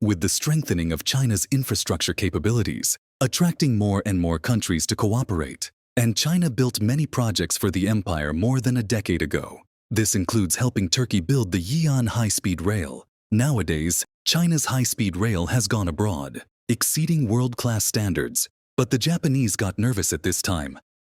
with the strengthening of China's infrastructure capabilities, attracting more and more countries to cooperate. And China built many projects for the empire more than a decade ago. This includes helping Turkey build the Yi'an high-speed rail. Nowadays, China's high-speed rail has gone abroad, exceeding world-class standards. But the Japanese got nervous at this time.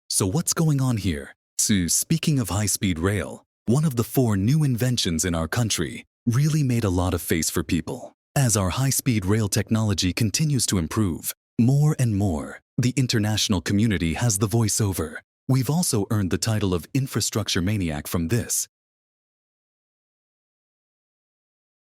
So what's going on here? So, speaking of high-speed rail, one of the 4 new inventions in our country really made a lot of face for people. As our high-speed rail technology continues to improve, more and more, the international community has the voiceover. We've also earned the title of infrastructure maniac from this.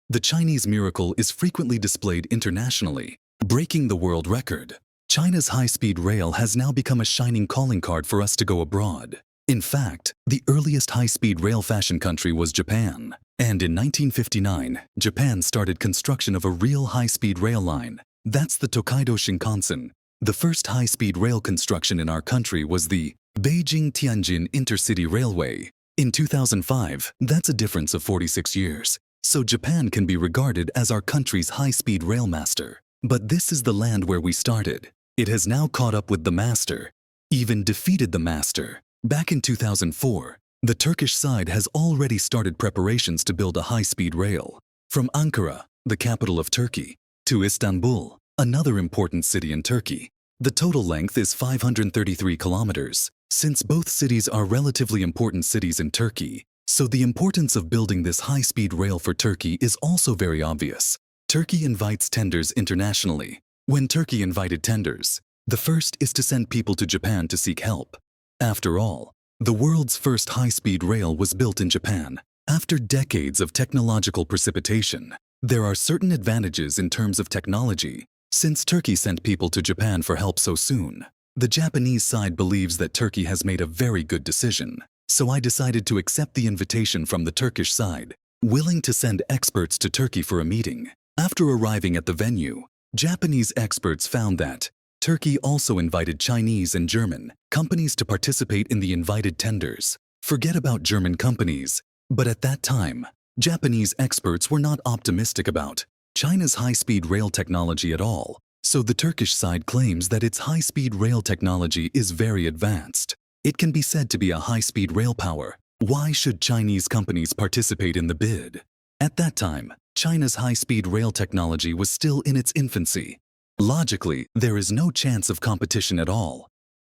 The Chinese miracle is frequently displayed internationally, breaking the world record. China's high-speed rail has now become a shining calling card for us to go abroad. In fact, the earliest high-speed rail fashion country was Japan. And in 1959, Japan started construction of a real high-speed rail line. That's the Tokaido Shinkansen. The first high-speed rail construction in our country was the Beijing-Tianjin Intercity Railway. In 2005, that's a difference of 46 years. So Japan can be regarded as our country's high-speed rail master. But this is the land where we started. It has now caught up with the master, even defeated the master. Back in 2004, the Turkish side has already started preparations to build a high-speed rail. From Ankara, the capital of Turkey, to Istanbul, another important city in Turkey. The total length is 533 kilometers. Since both cities are relatively important cities in Turkey, so the importance of building this high-speed rail for Turkey is also very obvious. Turkey invites tenders internationally. When Turkey invited tenders, the first is to send people to Japan to seek help. After all, the world's first high-speed rail was built in Japan. After decades of technological precipitation, there are certain advantages in terms of technology. Since Turkey sent people to Japan for help so soon, the Japanese side believes that Turkey has made a very good decision. So I decided to accept the invitation from the Turkish side, willing to send experts to Turkey for a meeting. After arriving at the venue, Japanese experts found that Turkey also invited Chinese and German companies to participate in the invited tenders. Forget about German companies, but at that time, Japanese experts were not optimistic about China's high-speed rail technology at all. So the Turkish side claims that its high-speed rail technology is very advanced. It can be said to be a high-speed rail power. Why should Chinese companies participate in the bid? At that time, China's high-speed rail technology was still in its infancy. Logically, there is no chance of competition at all.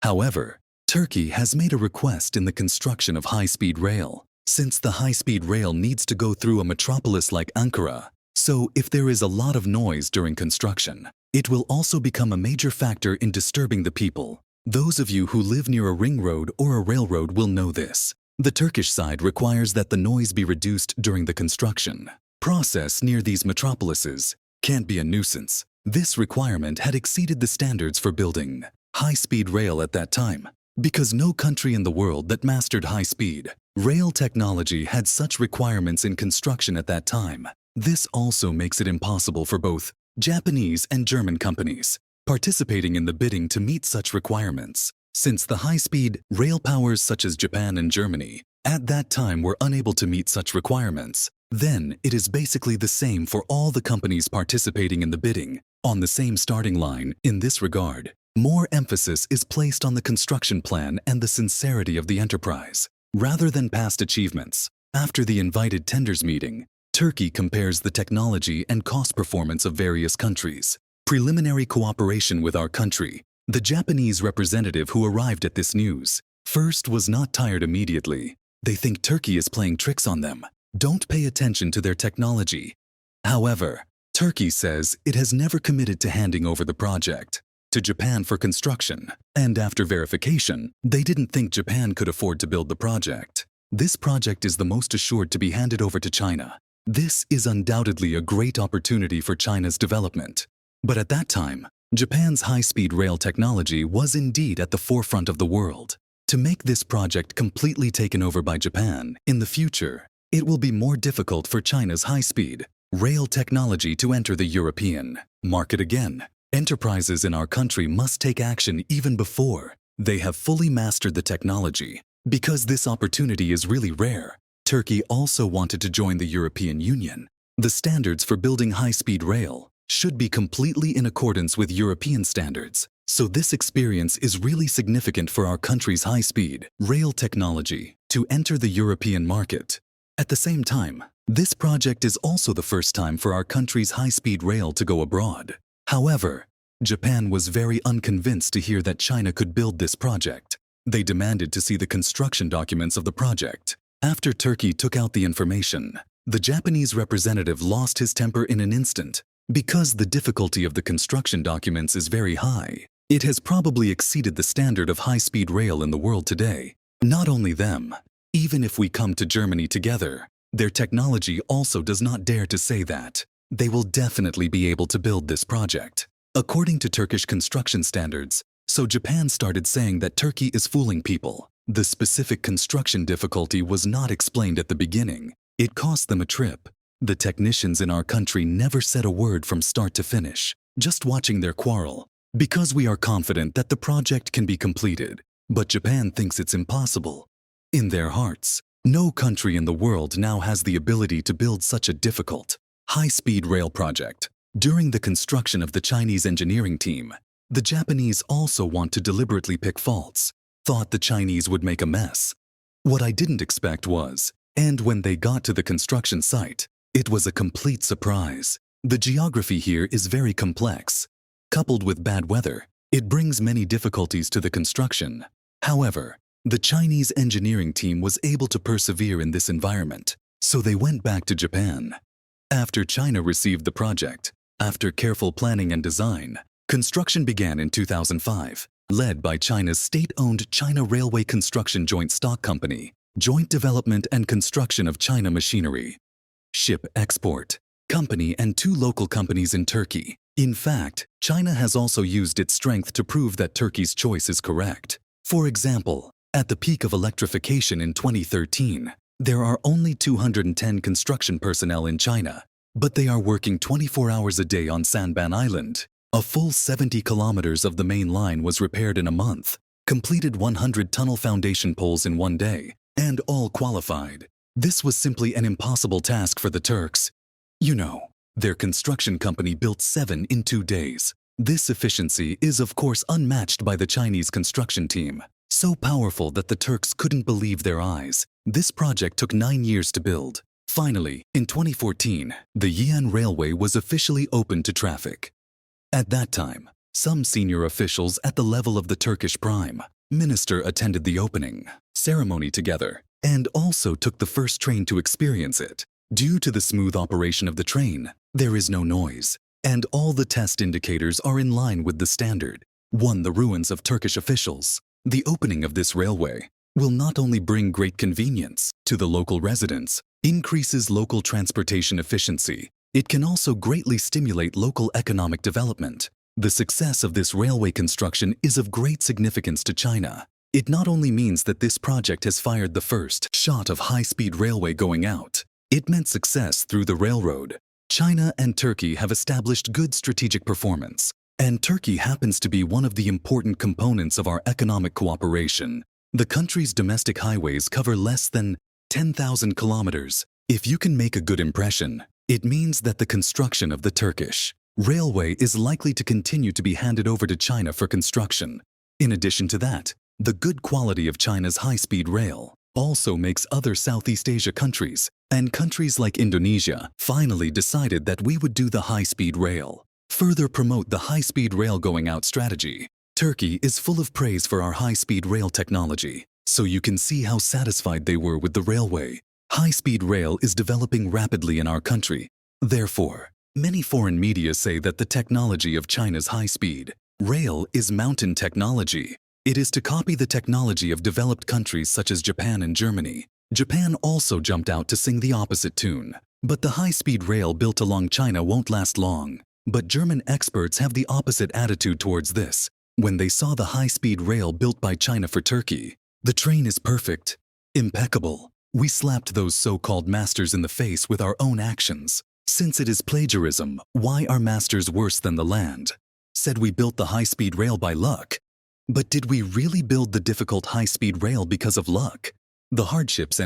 However, Turkey has made a request in the construction of high-speed rail, since the high-speed rail needs to go through a metropolis like Ankara. So if there is a lot of noise during construction, it will also become a major factor in disturbing the people. Those of you who live near a ring road or a railroad will know this. The Turkish side requires that the noise be reduced during the construction process near these metropolises. Can't be a nuisance. This requirement had exceeded the standards for building high-speed rail at that time, because no country in the world that mastered high-speed rail technology had such requirements in construction at that time. This also makes it impossible for both Japanese and German companies participating in the bidding to meet such requirements. Since the high-speed rail powers such as Japan and Germany at that time were unable to meet such requirements, then it is basically the same for all the companies participating in the bidding on the same starting line. In this regard, more emphasis is placed on the construction plan and the sincerity of the enterprise, rather than past achievements. After the invited tenders meeting, Turkey compares the technology and cost performance of various countries. Preliminary cooperation with our country. The Japanese representative who arrived at this news first was not tired immediately. They think Turkey is playing tricks on them. Don't pay attention to their technology. However, Turkey says it has never committed to handing over the project to Japan for construction, and after verification, they didn't think Japan could afford to build the project. This project is the most assured to be handed over to China. This is undoubtedly a great opportunity for China's development. But at that time, Japan's high-speed rail technology was indeed at the forefront of the world. To make this project completely taken over by Japan in the future, it will be more difficult for China's high-speed rail technology to enter the European market again. Enterprises in our country must take action even before they have fully mastered the technology. Because this opportunity is really rare, Turkey also wanted to join the European Union. The standards for building high-speed rail should be completely in accordance with European standards. So this experience is really significant for our country's high-speed rail technology to enter the European market. At the same time, this project is also the first time for our country's high-speed rail to go abroad. However, Japan was very unconvinced to hear that China could build this project. They demanded to see the construction documents of the project. After Turkey took out the information, the Japanese representative lost his temper in an instant. Because the difficulty of the construction documents is very high, it has probably exceeded the standard of high-speed rail in the world today. Not only them, even if we come to Germany together, their technology also does not dare to say that. They will definitely be able to build this project according to Turkish construction standards. So Japan started saying that Turkey is fooling people. The specific construction difficulty was not explained at the beginning. It cost them a trip. The technicians in our country never said a word from start to finish, just watching their quarrel. Because we are confident that the project can be completed, but Japan thinks it's impossible. In their hearts, no country in the world now has the ability to build such a difficult, high-speed rail project. During the construction of the Chinese engineering team, the Japanese also want to deliberately pick faults, thought the Chinese would make a mess. What I didn't expect was, and when they got to the construction site, it was a complete surprise. The geography here is very complex. Coupled with bad weather, it brings many difficulties to the construction. However, the Chinese engineering team was able to persevere in this environment, so they went back to Japan. After China received the project, after careful planning and design, construction began in 2005, led by China's state-owned China Railway Construction Joint Stock Company, Joint Development and Construction of China Machinery, Ship Export Company, and 2 local companies in Turkey. In fact, China has also used its strength to prove that Turkey's choice is correct. For example, at the peak of electrification in 2013, there are only 210 construction personnel in China, but they are working 24 hours a day on Sanban Island. A full 70 kilometers of the main line was repaired in a month, completed 100 tunnel foundation poles in 1 day, and all qualified. This was simply an impossible task for the Turks. You know, their construction company built 7 in 2 days. This efficiency is of course unmatched by the Chinese construction team. So powerful that the Turks couldn't believe their eyes. This project took 9 years to build. Finally, in 2014, the Yian Railway was officially opened to traffic. At that time, some senior officials at the level of the Turkish Prime Minister attended the opening ceremony together and also took the first train to experience it. Due to the smooth operation of the train, there is no noise, and all the test indicators are in line with the standard. 1. The ruins of Turkish officials. The opening of this railway will not only bring great convenience to the local residents, increases local transportation efficiency, it can also greatly stimulate local economic development. The success of this railway construction is of great significance to China. It not only means that this project has fired the first shot of high-speed railway going out, it meant success through the railroad. China and Turkey have established good strategic performance, and Turkey happens to be one of the important components of our economic cooperation. The country's domestic highways cover less than 10,000 kilometers. If you can make a good impression, it means that the construction of the Turkish railway is likely to continue to be handed over to China for construction. In addition to that, the good quality of China's high-speed rail also makes other Southeast Asia countries and countries like Indonesia finally decided that we would do the high-speed rail. Further promote the high-speed rail going out strategy. Turkey is full of praise for our high-speed rail technology, so you can see how satisfied they were with the railway. High-speed rail is developing rapidly in our country. Therefore, many foreign media say that the technology of China's high-speed rail is mountain technology. It is to copy the technology of developed countries such as Japan and Germany. Japan also jumped out to sing the opposite tune. But the high-speed rail built along China won't last long. But German experts have the opposite attitude towards this. When they saw the high-speed rail built by China for Turkey, the train is perfect, impeccable. We slapped those so-called masters in the face with our own actions. Since it is plagiarism, why are masters worse than the land? Said we built the high-speed rail by luck. But did we really build the difficult high-speed rail because of luck? The hardships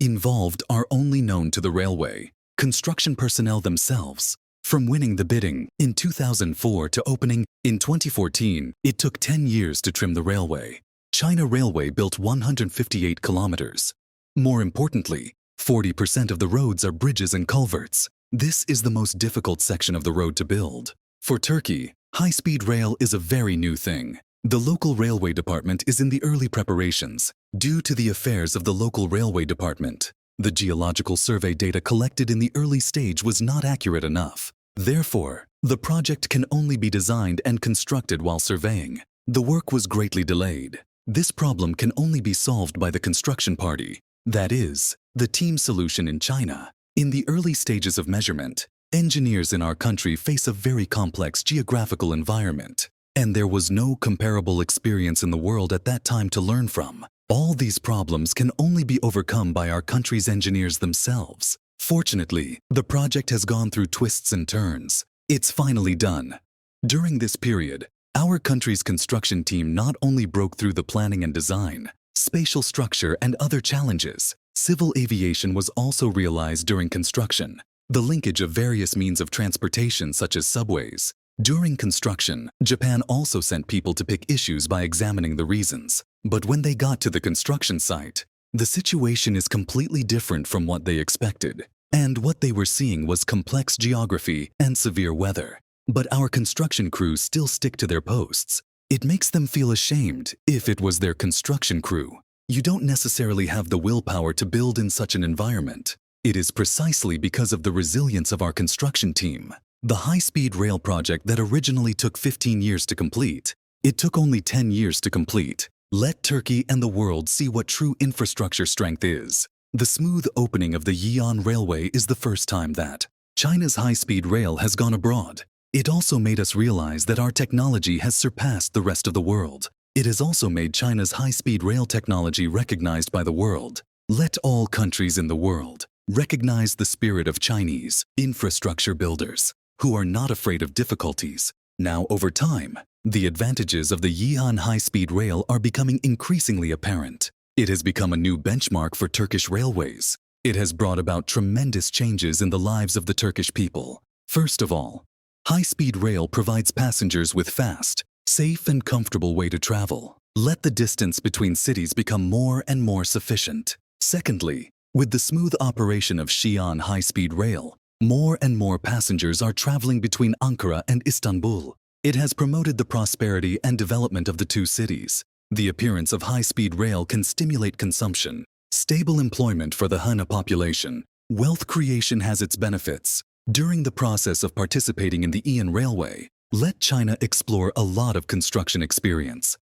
involved are only known to the railway construction personnel themselves. From winning the bidding in 2004 to opening in 2014, it took 10 years to trim the railway. China Railway built 158 kilometers. More importantly, 40% of the roads are bridges and culverts. This is the most difficult section of the road to build. For Turkey, high-speed rail is a very new thing. The local railway department is in the early preparations due to the affairs of the local railway department. The geological survey data collected in the early stage was not accurate enough. Therefore, the project can only be designed and constructed while surveying. The work was greatly delayed. This problem can only be solved by the construction party, that is, the team solution in China. In the early stages of measurement, engineers in our country face a very complex geographical environment, and there was no comparable experience in the world at that time to learn from. All these problems can only be overcome by our country's engineers themselves. Fortunately, the project has gone through twists and turns. It's finally done. During this period, our country's construction team not only broke through the planning and design, spatial structure and other challenges, civil aviation was also realized during construction. The linkage of various means of transportation such as subways. During construction, Japan also sent people to pick issues by examining the reasons. But when they got to the construction site, the situation is completely different from what they expected. And what they were seeing was complex geography and severe weather. But our construction crews still stick to their posts. It makes them feel ashamed if it was their construction crew. You don't necessarily have the willpower to build in such an environment. It is precisely because of the resilience of our construction team. The high-speed rail project that originally took 15 years to complete, it took only 10 years to complete. Let Turkey and the world see what true infrastructure strength is. The smooth opening of the Yian Railway is the first time that China's high-speed rail has gone abroad. It also made us realize that our technology has surpassed the rest of the world. It has also made China's high-speed rail technology recognized by the world. Let all countries in the world recognize the spirit of Chinese infrastructure builders who are not afraid of difficulties. Now, over time, the advantages of the Yian high-speed rail are becoming increasingly apparent. It has become a new benchmark for Turkish railways. It has brought about tremendous changes in the lives of the Turkish people. First of all, high-speed rail provides passengers with fast, safe and comfortable way to travel. Let the distance between cities become more and more sufficient. Secondly, with the smooth operation of Xi'an high-speed rail, more and more passengers are traveling between Ankara and Istanbul. It has promoted the prosperity and development of the two cities. The appearance of high-speed rail can stimulate consumption, stable employment for the Hana population. Wealth creation has its benefits. During the process of participating in the Yian Railway, let China explore a lot of construction experience.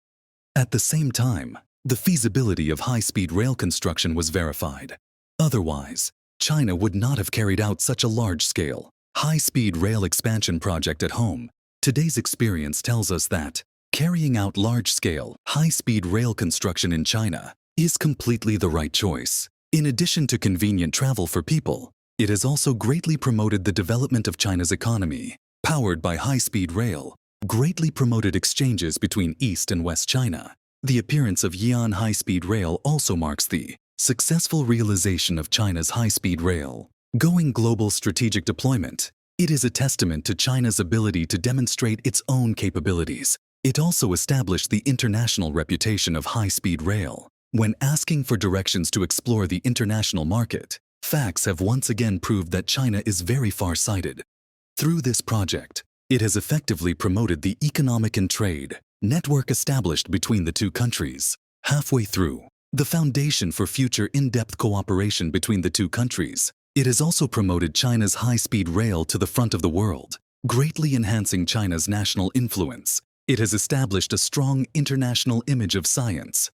At the same time, the feasibility of high-speed rail construction was verified. Otherwise, China would not have carried out such a large-scale, high-speed rail expansion project at home. Today's experience tells us that carrying out large-scale, high-speed rail construction in China is completely the right choice. In addition to convenient travel for people, it has also greatly promoted the development of China's economy. Powered by high-speed rail, greatly promoted exchanges between East and West China. The appearance of Yian high-speed rail also marks the successful realization of China's high-speed rail. Going global strategic deployment. It is a testament to China's ability to demonstrate its own capabilities. It also established the international reputation of high-speed rail. When asking for directions to explore the international market, facts have once again proved that China is very far-sighted. Through this project, it has effectively promoted the economic and trade network established between the two countries. Halfway through, the foundation for future in-depth cooperation between the two countries, it has also promoted China's high-speed rail to the front of the world, greatly enhancing China's national influence. It has established a strong international image of science,